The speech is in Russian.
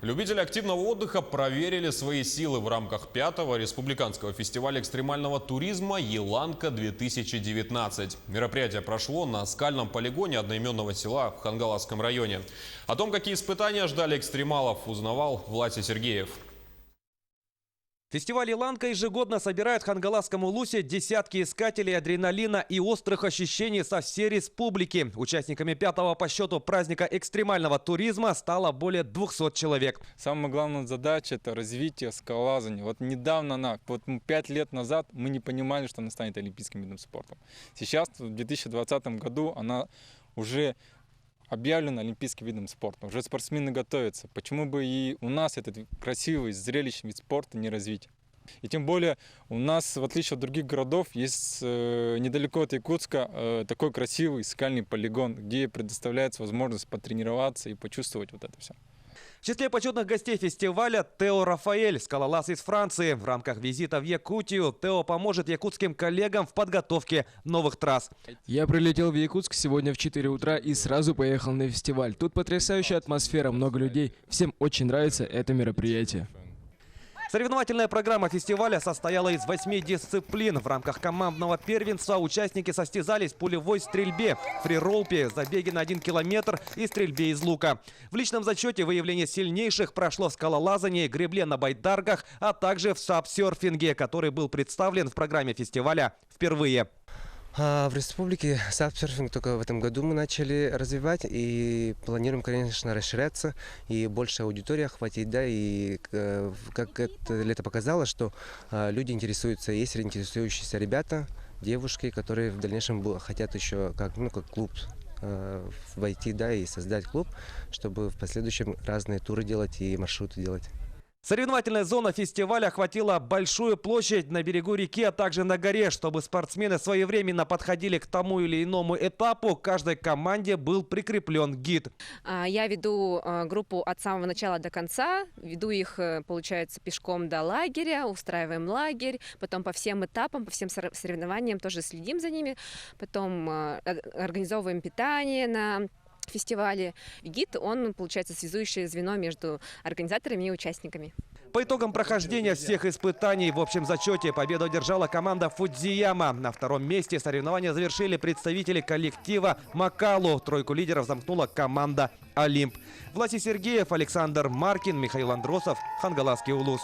Любители активного отдыха проверили свои силы в рамках 5-го республиканского фестиваля экстремального туризма «Еланка-2019». Мероприятие прошло на скальном полигоне одноименного села в Хангаласском районе. О том, какие испытания ждали экстремалов, узнавал Власий Сергеев. Фестиваль «Еланка» ежегодно собирает в Хангаласском улусе десятки искателей адреналина и острых ощущений со всей республики. Участниками 5-го по счету праздника экстремального туризма стало более 200 человек. Самая главная задача – это развитие скалолазания. Вот недавно, 5 лет назад, мы не понимали, что она станет олимпийским видом спорта. Сейчас, в 2020 году, она уже объявлена олимпийским видом спорта. Уже спортсмены готовятся. Почему бы и у нас этот красивый, зрелищный вид спорта не развить? И тем более у нас, в отличие от других городов, есть недалеко от Якутска такой красивый скальный полигон, где предоставляется возможность потренироваться и почувствовать вот это все. В числе почетных гостей фестиваля Тео Рафаэль, скалолаз из Франции. В рамках визита в Якутию Тео поможет якутским коллегам в подготовке новых трасс. Я прилетел в Якутск сегодня в 4 утра и сразу поехал на фестиваль. Тут потрясающая атмосфера, много людей. Всем очень нравится это мероприятие. Соревновательная программа фестиваля состояла из 8 дисциплин. В рамках командного первенства участники состязались в пулевой стрельбе, фриролпе, забеге на 1 километр и стрельбе из лука. В личном зачете выявление сильнейших прошло в скалолазании, гребле на байдарках, а также в сапсерфинге, который был представлен в программе фестиваля впервые. В республике сапсерфинг только в этом году мы начали развивать и планируем, конечно, расширяться и больше аудитории охватить, да, и как это лето показало, что люди интересуются, есть интересующиеся ребята, девушки, которые в дальнейшем хотят еще как клуб войти, да, и создать клуб, чтобы в последующем разные туры делать и маршруты делать. Соревновательная зона фестиваля охватила большую площадь на берегу реки, а также на горе. Чтобы спортсмены своевременно подходили к тому или иному этапу, к каждой команде был прикреплен гид. Я веду группу от самого начала до конца, веду их, получается, пешком до лагеря, устраиваем лагерь, потом по всем этапам, по всем соревнованиям тоже следим за ними, потом организовываем питание на фестивале. Гид, он, получается, связующее звено между организаторами и участниками. По итогам прохождения всех испытаний в общем зачете победу одержала команда Фудзияма. На втором месте соревнования завершили представители коллектива Макалу. Тройку лидеров замкнула команда Олимп. Власий Сергеев, Александр Маркин, Михаил Андросов, Хангаласский улус.